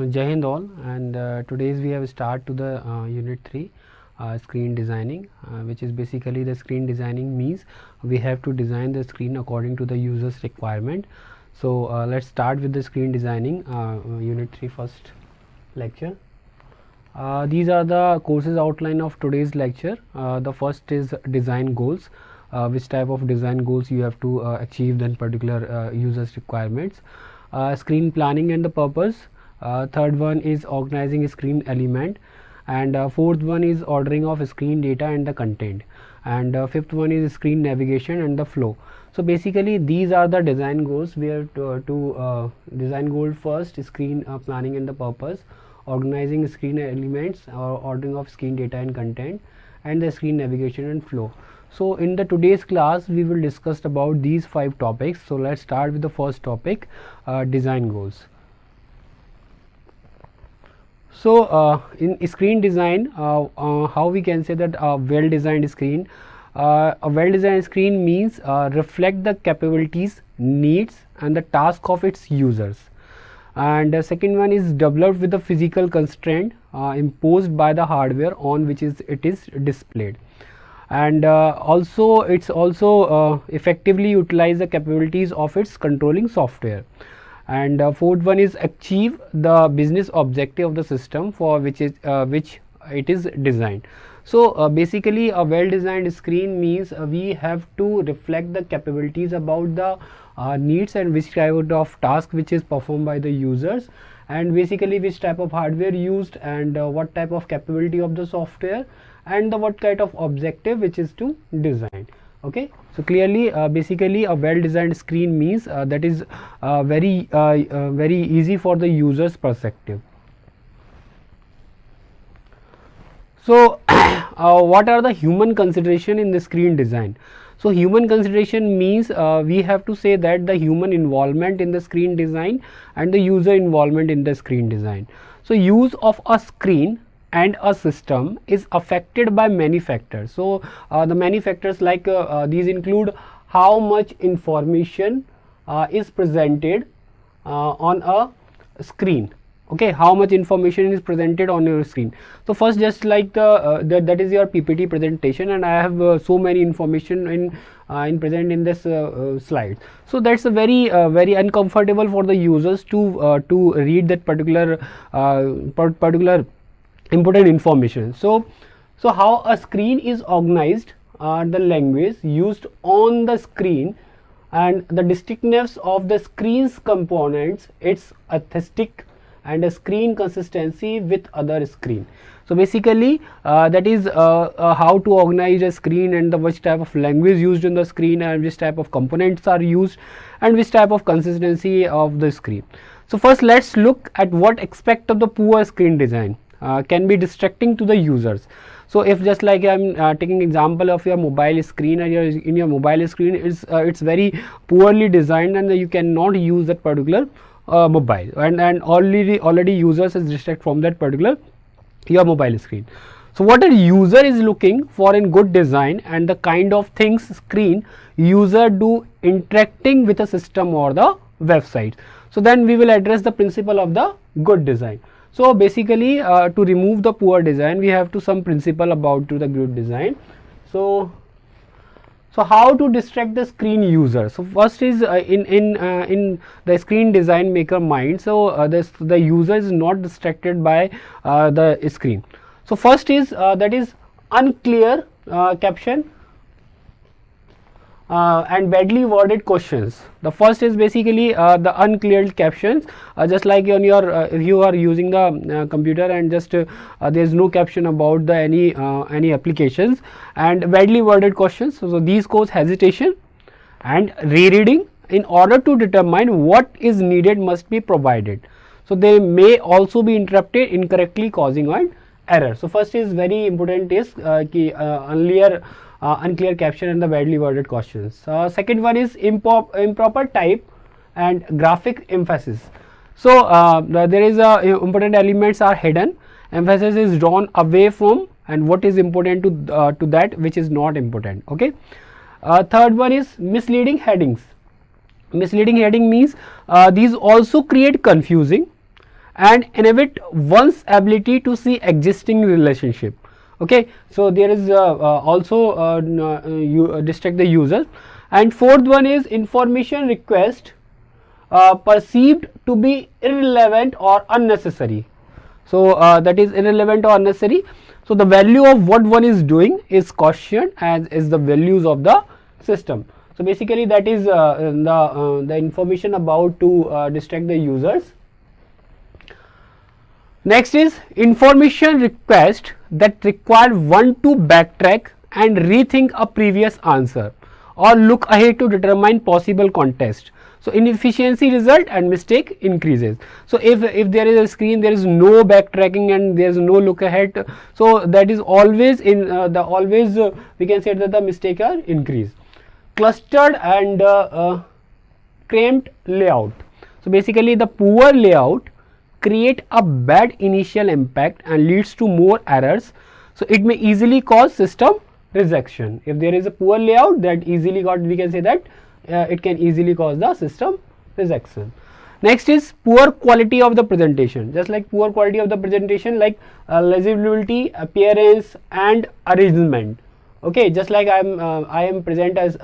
Jai Hind all, and today's we have start to the unit 3 screen designing, which is basically the screen designing means we have to design the screen according to the user's requirement. So let's start with the screen designing unit 3 first lecture. These are the courses outline of today's lecture. The first is design goals, which type of design goals you have to achieve in particular users requirements. Screen planning and the purpose. Third one is organizing screen element, and fourth one is ordering of screen data and the content, and fifth one is screen navigation and the flow. So basically these are the design goals. We have to design goal first, screen planning and the purpose, organizing screen elements or ordering of screen data and content, and the screen navigation and flow. So in the today's class we will discuss about these 5 topics. So let's start with the first topic, design goals. So in screen design, how we can say that a well designed screen, a well designed screen means reflect the capabilities, needs and the task of its users. And the second one is developed with the physical constraint imposed by the hardware on which it is displayed. And also it's also effectively utilize the capabilities of its controlling software. And fourth one is achieve the business objective of the system for which it is designed. So basically a well designed screen means we have to reflect the capabilities about the needs and which type of task which is performed by the users, and basically which type of hardware used, and what type of capability of the software, and the what kind of objective which is to design. Okay, so clearly basically a well designed screen means that is very easy for the user's perspective. So what are the human consideration in the screen design? So human consideration means we have to say that the human involvement in the screen design and the user involvement in the screen design. So use of a screen and a system is affected by many factors. So the many factors like these include how much information is presented on a screen. Okay, how much information is presented on your screen. So first, just like that is your PPT presentation, and I have so many information in present in this slide. So that's a very uncomfortable for the users to read that particular important information. So how a screen is organized, the language used on the screen, and the distinctness of the screen's components, its aesthetic and a screen consistency with other screen. So basically that is how to organize a screen, and the which type of language used in the screen, and which type of components are used, and which type of consistency of the screen. So first let's look at what aspect of the poor screen design can be distracting to the users. So if just like I'm taking example of your mobile screen, and in your mobile screen it's very poorly designed, and you cannot use that particular mobile, and already users is distracted from that particular your mobile screen. So what a user is looking for in good design, and the kind of things screen user do interacting with a system or the website. So then we will address the principle of the good design. So basically to remove the poor design, we have to some principle about to the good design. So how to distract the screen user? So first is in the screen design maker mind. So the user is not distracted by the screen. So first is that is unclear caption and badly worded questions. The first is basically the unclear captions, just like on your if you are using the computer, and just there is no caption about the any applications, and badly worded questions. So these cause hesitation, and rereading in order to determine what is needed must be provided. So they may also be interrupted incorrectly, causing an error. So first is very important is unclear caption and the badly worded questions. Second one is improper type and graphic emphasis. So there is important elements are hidden, emphasis is drawn away from, and what is important to that which is not important. Okay. Third one is misleading headings. Misleading heading means these also create confusing and inhibit one's ability to see existing relationship. Okay, so there is also distract the user. And fourth one is information request perceived to be irrelevant or unnecessary. So that is irrelevant or unnecessary. So the value of what one is doing is cautioned as is the values of the system. So basically that is the information about to distract the users. Next is information request that require one to backtrack and rethink a previous answer or look ahead to determine possible context. So inefficiency result and mistake increases. So if there is a screen, there is no backtracking and there is no look ahead, so that is always in the always we can say that the mistake are increased. Clustered and cramped layout. So basically the poor layout create a bad initial impact and leads to more errors. So it may easily cause system rejection. If there is a poor layout, that easily got, we can say that it can easily cause the system rejection. Next is poor quality of the presentation. Just like poor quality of the presentation, like legibility, appearance and arrangement. Okay, just like I am present as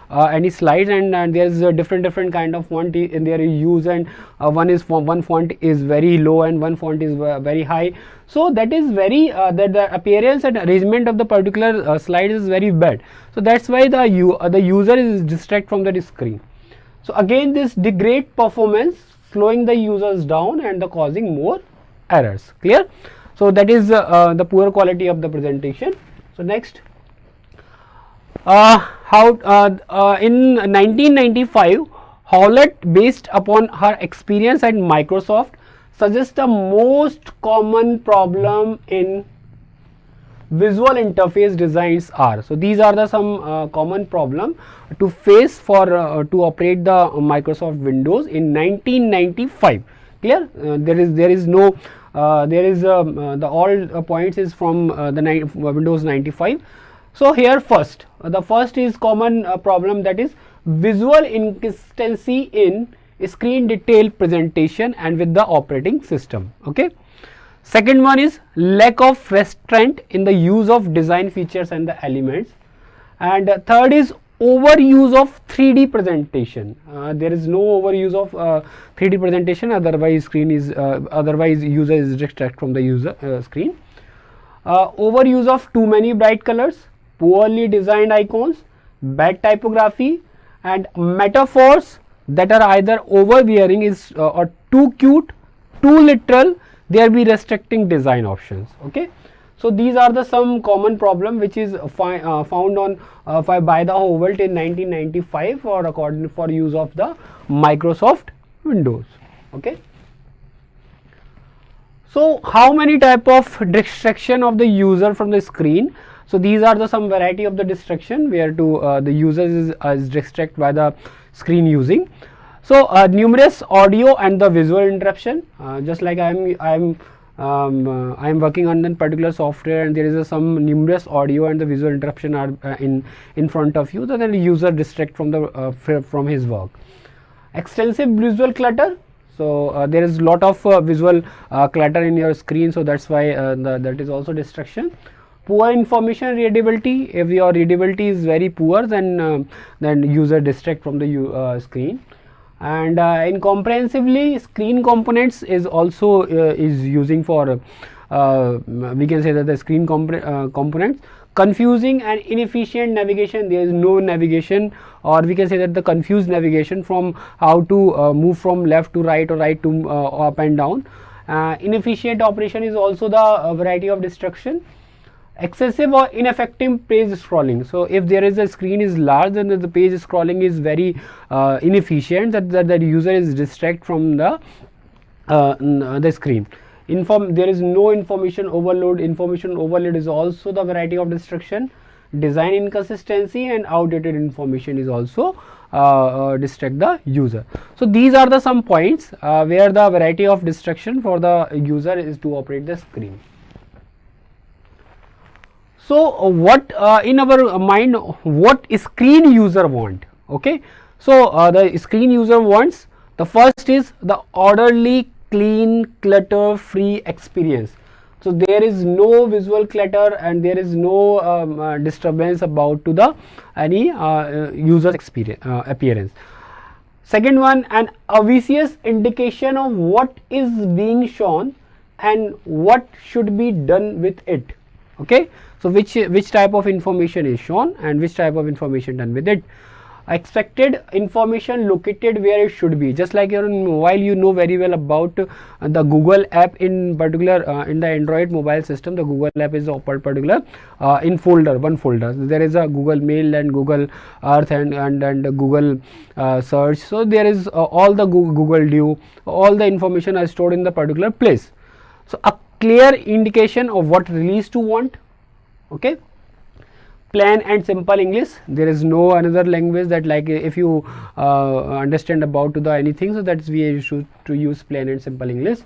any slides, and there is a different kind of font in their use, and one font is very low and one font is very high. So that is very that the appearance and arrangement of the particular slide is very bad. So that's why the user is distracted from the screen. So again, this degrade performance, slowing the users down and the causing more errors. Clear? So that is the poor quality of the presentation. So next. In 1995, Howlett, based upon her experience at Microsoft, suggests the most common problem in visual interface designs are. So these are the some common problem to face for to operate the Microsoft Windows in 1995. Clear? There is no the all points is from the Windows 95. So here first, the first is common problem, that is visual inconsistency in screen detail presentation and with the operating system. Okay. Second one is lack of restraint in the use of design features and the elements. And third is overuse of 3D presentation. There is no overuse of 3D presentation, otherwise screen is otherwise user is distracted from the user screen. Overuse of too many bright colors, poorly designed icons, bad typography and metaphors that are either overbearing is or too cute, too literal, there be restricting design options. Okay. So these are the some common problem which is found on by the Howlett in 1995 for use of the Microsoft Windows. Okay. So how many type of distraction of the user from the screen? So these are the some variety of the distraction where to the user is distracted by the screen using. So numerous audio and the visual interruption. Just like I am working on that particular software, and there is some numerous audio and the visual interruption are in front of you, then the user distract from the from his work. Extensive visual clutter. So there is lot of visual clutter in your screen, so that's why that is also distraction. Poor information readability. If your readability is very poor, then user distract from the screen. And incomprehensibly, screen components is also is using for we can say that the screen components, confusing and inefficient navigation. There is no navigation, or we can say that the confused navigation from how to move from left to right or right to up and down. Inefficient operation is also the variety of distraction. Excessive or ineffective page scrolling. So if there is a screen is large, then the page scrolling is very inefficient, that the user is distracted from the screen. There is no information overload. Information overload is also the variety of distraction. Design inconsistency and outdated information is also distract the user. So these are the some points where the variety of distraction for the user is to operate the screen. So what in our mind, what screen user want? Okay. So the screen user wants, the first is the orderly clean, clutter free experience. So there is no visual clutter and there is no disturbance about to the any user experience appearance. Second one, an obvious indication of what is being shown and what should be done with it. Okay, so which type of information is shown and which type of information done with it. Expected information located where it should be. Just like your mobile, you know very well about the Google app, in particular in the Android mobile system, the Google app is particular in one folder. There is a Google Mail and Google Earth and Google search. So there is all the Google View, all the information are stored in the particular place. So a clear indication of what release to want. Okay, plain and simple English. There is no another language that, like if you understand about to the anything, so that's we should to use plain and simple English.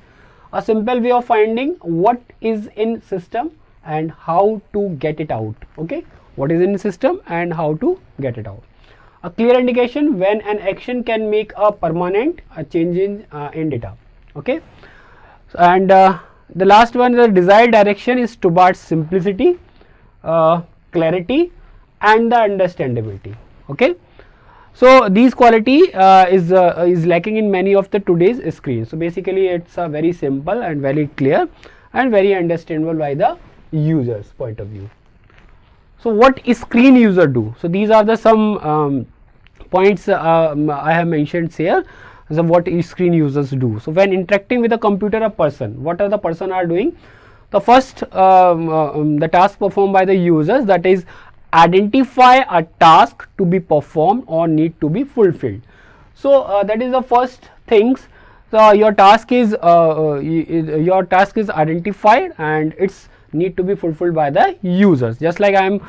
A simple way of finding what is in system and how to get it out. Okay, what is in system and how to get it out. A clear indication when an action can make a permanent change in data. Okay, and the last one, the desired direction is towards simplicity, clarity and the understandability. Okay, so these quality is lacking in many of the today's screens. So basically it's very simple and very clear and very understandable by the user's point of view. So what screen user do? So these are the some points I have mentioned here. So what screen users do? So when interacting with a computer, a person, what are the person are doing? The first the task performed by the users, that is identify a task to be performed or need to be fulfilled. So that is the first things. So your task is identified and it's need to be fulfilled by the users. Just like I am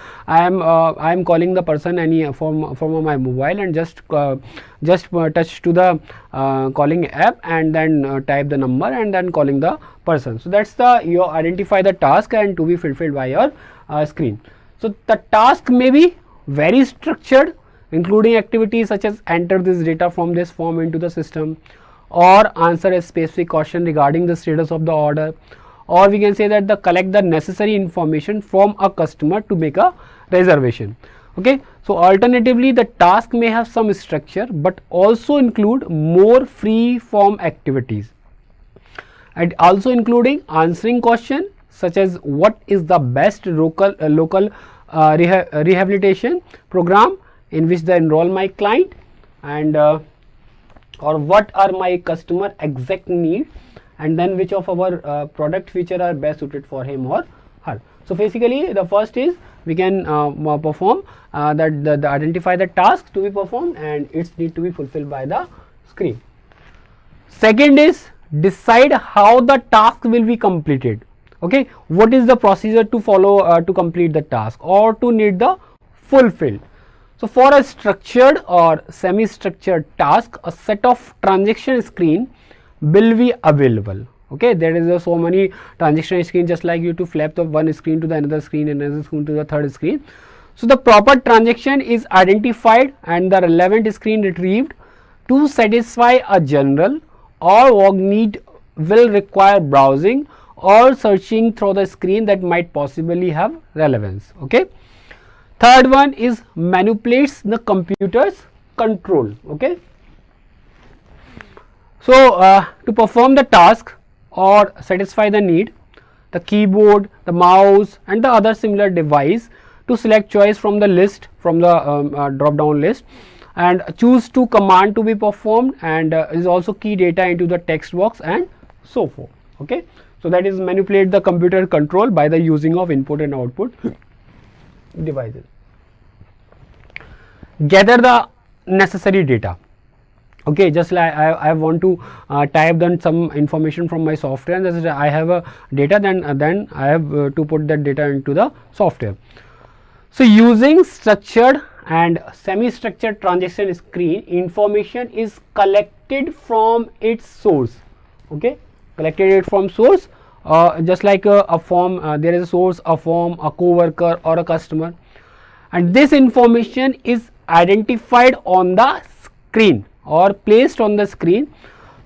calling the person any from my mobile and just touch to the calling app and then type the number and then calling the person. So that's the you identify the task and to be fulfilled by your screen. So the task may be very structured, including activities such as enter this data from this form into the system, or answer a specific question regarding the status of the order, or we can say that the collect the necessary information from a customer to make a reservation. Okay, so alternatively the task may have some structure but also include more free form activities, and also including answering question such as what is the best local rehabilitation program in which they enroll my client, and or what are my customer exact need, and then which of our product feature are best suited for him or her. So basically the first is we can perform the identify the task to be performed and it's need to be fulfilled by the screen. Second is decide how the task will be completed. Okay, what is the procedure to follow to complete the task or to need the fulfilled. So for a structured or semi-structured task, a set of transaction screen will be available. Okay, there is so many transaction screen, just like you to flap the one screen to the another screen and another screen to the third screen. So the proper transaction is identified and the relevant screen retrieved to satisfy a general or work need will require browsing or searching through the screen that might possibly have relevance. Okay, third one is manipulates the computer's control. Okay, so to perform the task or satisfy the need, the keyboard, the mouse and the other similar device to select choice from the list, from the drop down list, and choose to command to be performed, and is also key data into the text box and so forth. Okay, so that is manipulate the computer control by the using of input and output devices. Gather the necessary data. Okay, just like I want to type then some information from my software, and I have a data, then I have to put that data into the software. So using structured and semi-structured transaction screen, information is collected from its source. Okay, collected it from source, just like a form, there is a source, a form, a co-worker or a customer, and this information is identified on the screen or placed on the screen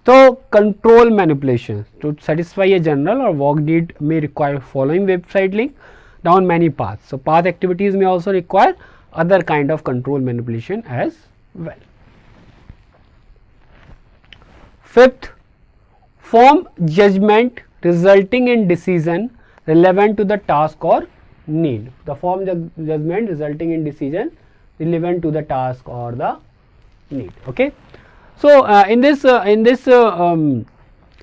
So control manipulation to satisfy a general or work need may require following website link down many paths. So path activities may also require other kind of control manipulation as well. Fifth, form judgment resulting in decision relevant to the task or need. The form judgment resulting in decision relevant to the task or the need. Okay. So in this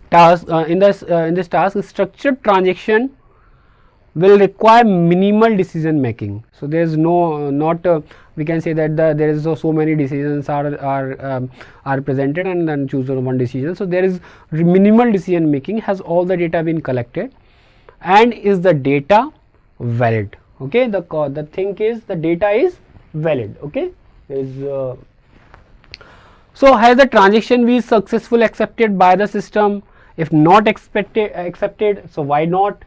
task, structured transaction will require minimal decision making. So there is no we can say that there is so many decisions are presented and then choose one decision. So there is minimal decision making. Has all the data been collected, and is the data valid? Okay, the thing is the data is valid. Okay, so has the transaction been successfully accepted by the system? If not accepted, so why not?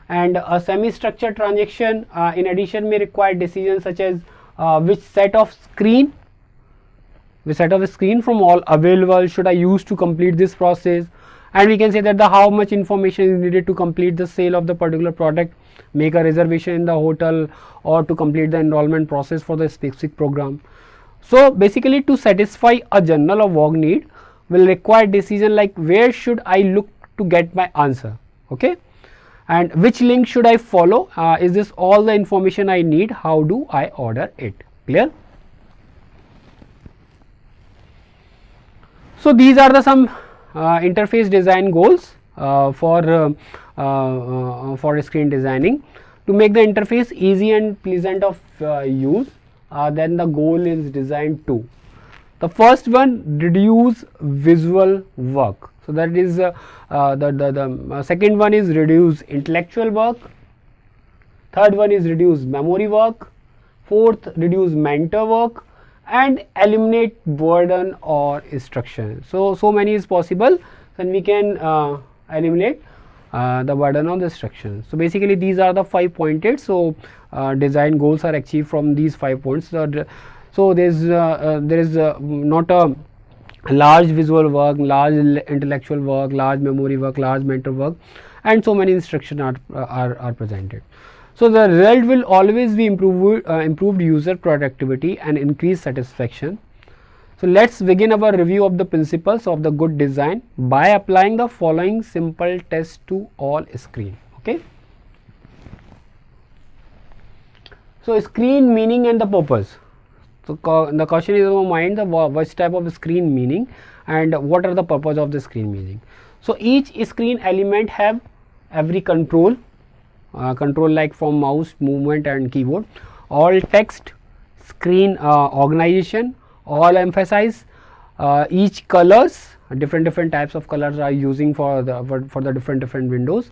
And a semi-structured transaction in addition may require decisions such as which set of screen from all available should I use to complete this process, and we can say that the how much information is needed to complete the sale of the particular product, make a reservation in the hotel, or to complete the enrollment process for the specific program. So basically to satisfy a general or work need will require decision like where should I look to get my answer, okay, and which link should I follow, is this all the information I need, how do I order it, clear? So these are the some interface design goals for screen designing. To make the interface easy and pleasant of use, then the goal is designed to. The first one, reduce visual work. So that is the second one is reduce intellectual work. Third one is reduce memory work. Fourth, reduce mentor work, and eliminate burden or instruction. So many is possible, then we can eliminate the burden on the instruction. So basically these are the 5 pointed. So design goals are achieved from these 5 points. So there is not a large visual work, large intellectual work, large memory work, large mental work, and so many instructions are presented. So the result will always be improved user productivity and increased satisfaction. So let's begin our review of the principles of the good design by applying the following simple test to all screen. Okay. So screen meaning and the purpose. So the question is in our mind, the which type of screen meaning and what are the purpose of the screen meaning. So each screen element have every control like from mouse movement and keyboard, all text, screen organization, all emphasize, each colors, different types of colors are using for the different windows,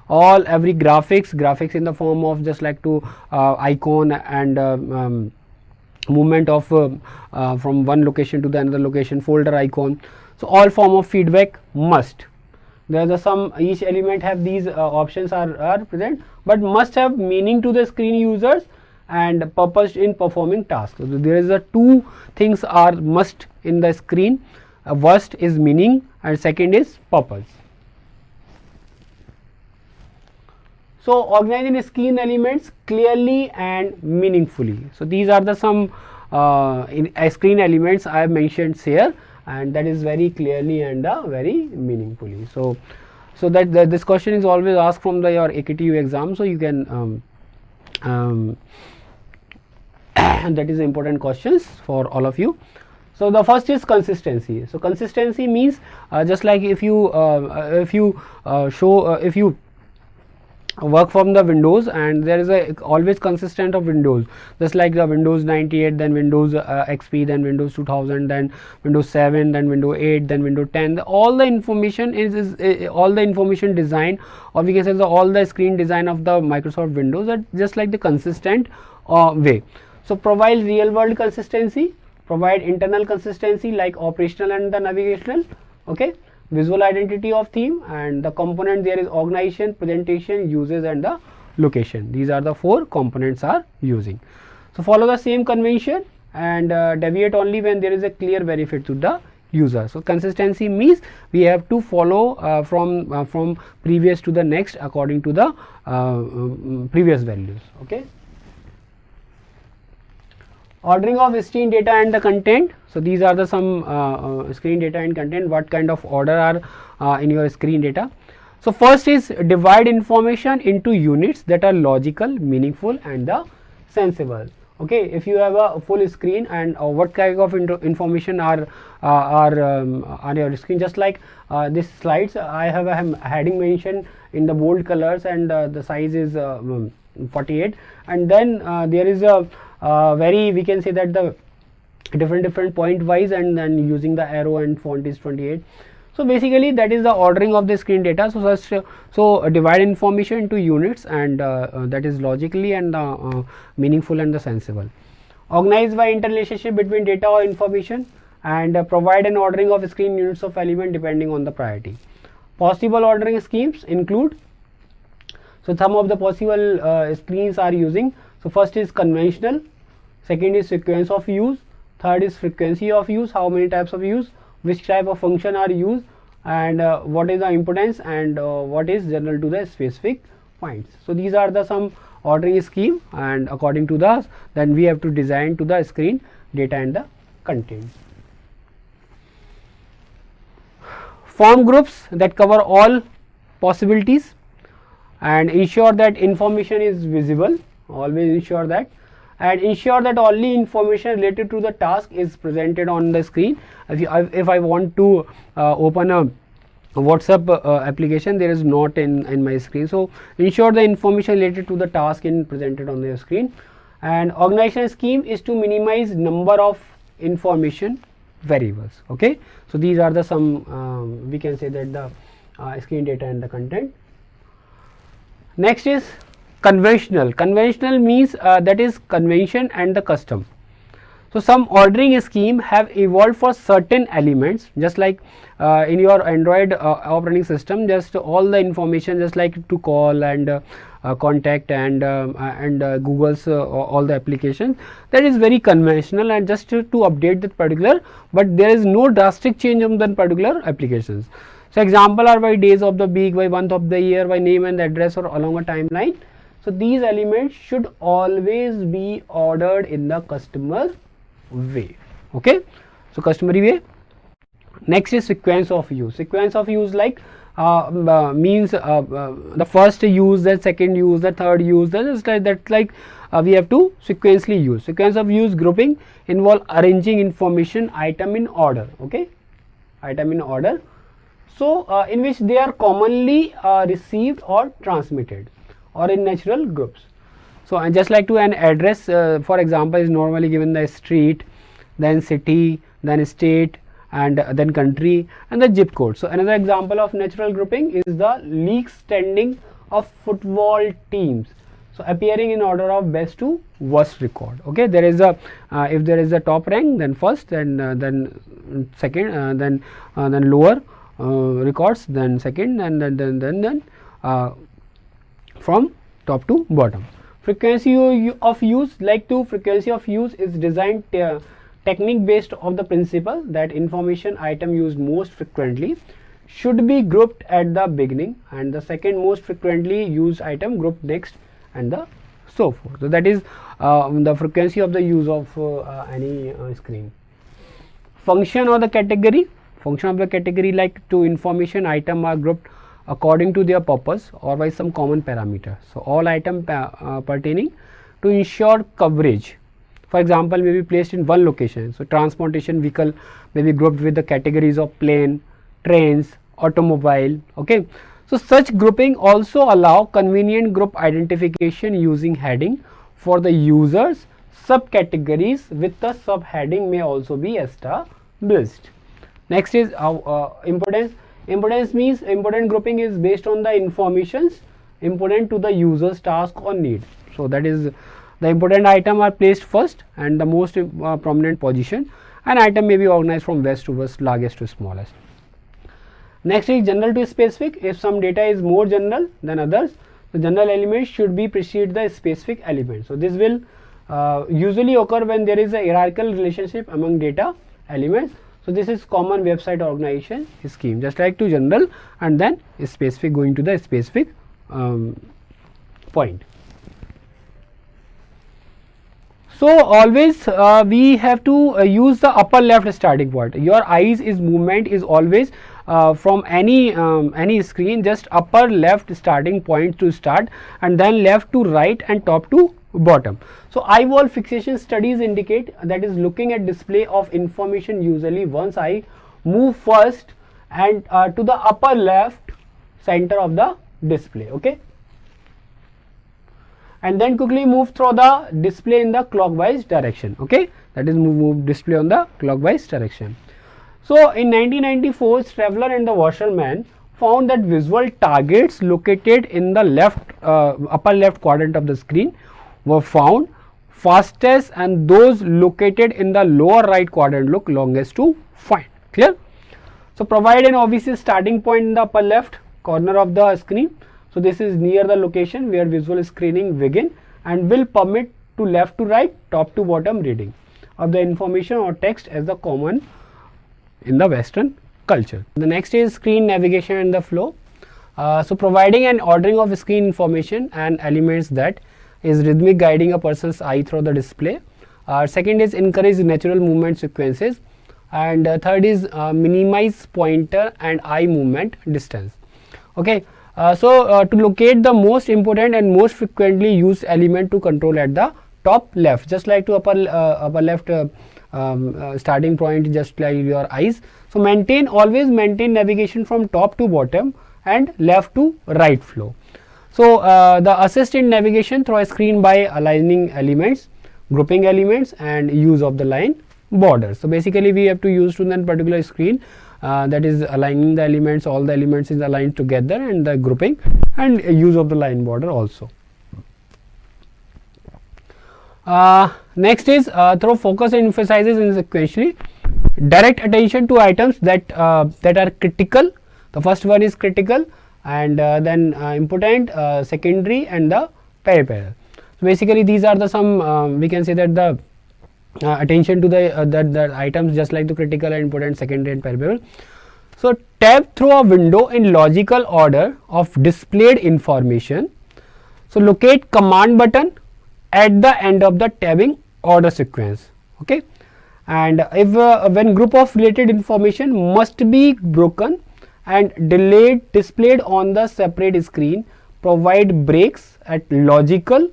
all every graphics in the form of just like to icon and movement of from one location to the another location, folder icon. So all form of feedback must. There are some each element have these options are present, but must have meaning to the screen users and purpose in performing tasks. So there is a two things are must in the screen. First is meaning and second is purpose. So organizing screen elements clearly and meaningfully. So these are the some screen elements I have mentioned here, and that is very clearly and very meaningfully. So that this question is always asked from your AKTU exam, so you can that is important questions for all of you. So the first is consistency. So consistency means just like if you work from the Windows and there is a always consistent of Windows, just like the Windows 98, then Windows XP, then Windows 2000, then Windows 7, then Windows 8, then Windows 10. All the information is all the information design, or we can say all the screen design of the Microsoft Windows are just like the consistent way. So provide real world consistency, provide internal consistency like operational and the navigational, okay, visual identity of theme, and the component there is organization, presentation, uses, and the location. These are the 4 components are using. So follow the same convention and deviate only when there is a clear benefit to the user. So consistency means we have to follow from previous to the next according to the previous values. Okay. Ordering of screen data and the content. So these are the some screen data and content, what kind of order are in your screen data. So first is divide information into units that are logical, meaningful and the sensible. Okay, if you have a full screen and what kind of information are on your screen, just like this slides, I have a heading mentioned in the bold colors and the size is 48, and then there is a very, we can say that the different point wise, and then using the arrow and font is 28. So basically that is the ordering of the screen data. So divide information into units, and that is logically and meaningful and the sensible. Organize by interrelationship between data or information, and provide an ordering of screen units of element depending on the priority. Possible ordering schemes include, so some of the possible screens are using. So first is conventional, second is sequence of use, third is frequency of use, how many types of use, which type of function are used, and what is the importance, and what is general to the specific points. So these are the some ordering scheme, and according to the, then we have to design to the screen data and the content. Form groups that cover all possibilities and ensure that information is visible, always ensure that, and ensure that only information related to the task is presented on the screen. If I want to open a WhatsApp application, there is not in my screen, so ensure the information related to the task in presented on the screen. And organization scheme is to minimize number of information variables. Okay, so these are the some we can say that the screen data and the content. Next is conventional. Conventional means that is convention and the custom. So some ordering scheme have evolved for certain elements, just like in your Android operating system, just all the information, just like to call and contact and Google's all the applications, that is very conventional and just to update that particular, but there is no drastic change on that particular applications. So example are by days of the week, by month of the year, by name and address, or along a timeline. So these elements should always be ordered in the customer way. Okay, so customary way. Next is sequence of use. Sequence of use like means the first use, the second use, the third use, that's like we have to sequentially use. Sequence of use grouping involve arranging information item in order. Okay, item in order, so in which they are commonly received or transmitted, or in natural groups. So and just like to an address, for example, is normally given the street, then city, then state, and then country, and the zip code. So another example of natural grouping is the league standing of football teams, so appearing in order of best to worst record. Okay, there is a if there is a top rank, then first, then second, then lower records, then second, and then from top to bottom. Frequency of use, like to frequency of use is designed technique based on the principle that information item used most frequently should be grouped at the beginning, and the second most frequently used item grouped next, and the so forth. So that is the frequency of the use of any screen. Function or the category. Function of the category, like to information item are grouped according to their purpose or by some common parameter. So all item pertaining to ensure coverage, for example, may be placed in one location. So transportation vehicle may be grouped with the categories of plane, trains, automobile. Okay, so such grouping also allow convenient group identification using heading for the users. Subcategories with the subheading may also be established. Next is importance. Importance means important grouping is based on the informations important to the user's task or need. So that is the important item are placed first and the most prominent position, and item may be organized from best to worst, largest to smallest. Next is general to specific. If some data is more general than others, the general element should be precede the specific element. So this will usually occur when there is a hierarchical relationship among data elements. So this is common website organization scheme, just like to general and then specific, going to the specific point. So always we have to use the upper left starting point. Your eyes is movement is always from any screen, just upper left starting point to start, and then left to right and top to bottom. So eye wall fixation studies indicate that is looking at display of information, usually one's eye move first and to the upper left center of the display, okay, and then quickly move through the display in the clockwise direction, okay, that is move display on the clockwise direction. So in 1994, Straveller and the Wasserman found that visual targets located in the left upper left quadrant of the screen were found fastest, and those located in the lower right quadrant look longest to find. Clear? So provide an obvious starting point in the upper left corner of the screen. So this is near the location where visual screening begin and will permit to left to right, top to bottom reading of the information or text as the common in the Western culture. The next is screen navigation and the flow. So providing an ordering of screen information and elements that is rhythmic, guiding a person's eye through the display. Second is encourage natural movement sequences, and third is minimize pointer and eye movement distance. Okay. So to locate the most important and most frequently used element to control at the top left, just like to upper left starting point, just like your eyes. So always maintain navigation from top to bottom and left to right flow. So the assist in navigation through a screen by aligning elements, grouping elements, and use of the line borders. So basically we have to use to that particular screen, that is aligning the elements, all the elements is aligned together, and the grouping and use of the line border also. Next is through focus and emphasizes in sequentially direct attention to items that that are critical. The first one is critical, and then important, secondary, and the peripheral. So basically these are the some we can say that the attention to the items, just like the critical and important, secondary, and peripheral. So tab through a window in logical order of displayed information. So locate command button at the end of the tabbing order sequence, okay, and if when group of related information must be broken and displayed on the separate screen, provide breaks at logical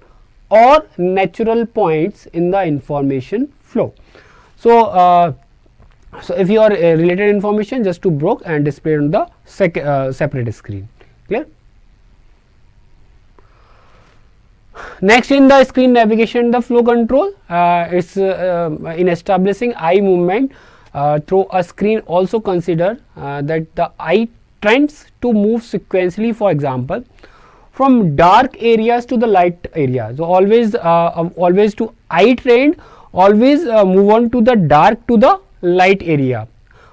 or natural points in the information flow. So so if your related information just to broke and displayed on the separate screen. Clear? Next in the screen navigation, the flow control, it's in establishing eye movement through a screen. Also consider that the eye trends to move sequentially, for example from dark areas to the light areas. So always always to eye trend, always move on to the dark to the light area,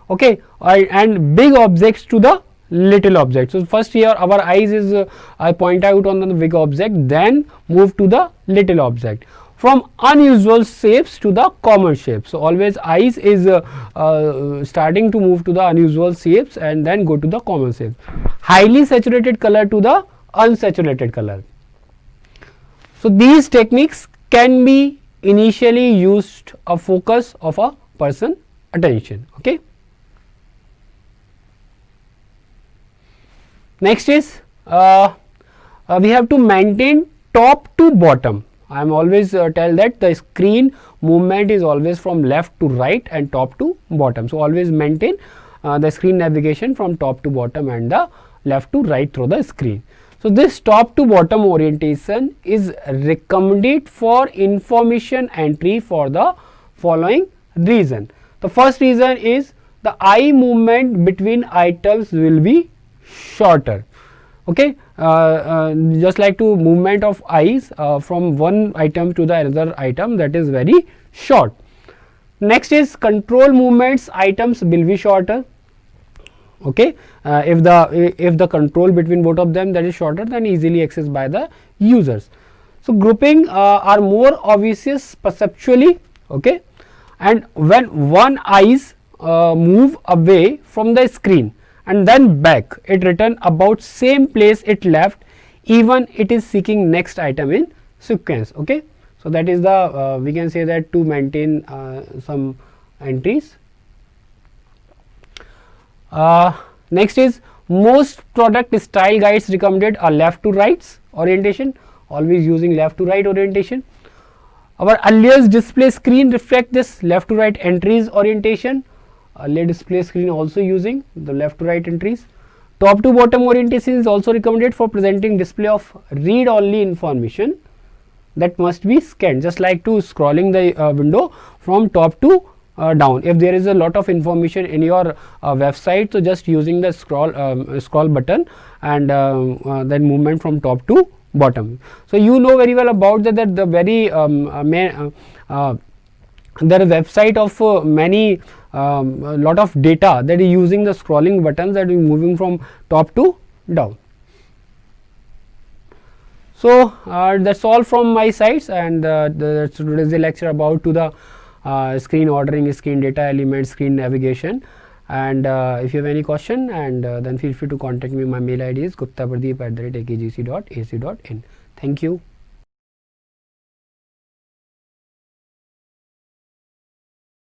okay, and big objects to the little object. So first here our eyes is I point out on the big object, then move to the little object, from unusual shapes to the common shapes. So always eyes is starting to move to the unusual shapes and then go to the common shapes. Highly saturated color to the unsaturated color. So these techniques can be initially used a focus of a person attention, okay. Next is we have to maintain top to bottom. I am always tell that the screen movement is always from left to right and top to bottom. So always maintain the screen navigation from top to bottom and the left to right through the screen. So this top to bottom orientation is recommended for information entry for the following reason. The first reason is the eye movement between items will be shorter, okay, just like to movement of eyes from one item to the another item, that is very short. Next is control movements items will be shorter, okay, if the control between both of them that is shorter, then easily accessed by the users. So grouping are more obvious perceptually, okay, and when one eyes move away from the screen and then back, it return about same place it left, even it is seeking next item in sequence. Okay, so that is the we can say that to maintain some entries. Next is most product style guides recommended a left to right orientation, always using left to right orientation. Our earliest display screen reflect this left to right entries orientation. Earlier display screen also using the left to right entries. Top to bottom orientation is also recommended for presenting display of read only information that must be scanned, just like to scrolling the window from top to down. If there is a lot of information in your website, so just using the scroll button and then movement from top to bottom. So you know very well about that the very there is website of many lot of data that is using the scrolling buttons that is moving from top to down. So that's all from my sides, and today's the lecture about to the screen ordering, screen data elements, screen navigation. And if you have any question, and then feel free to contact me. My mail ID is guptapradeep@akgc.ac.in. Thank you.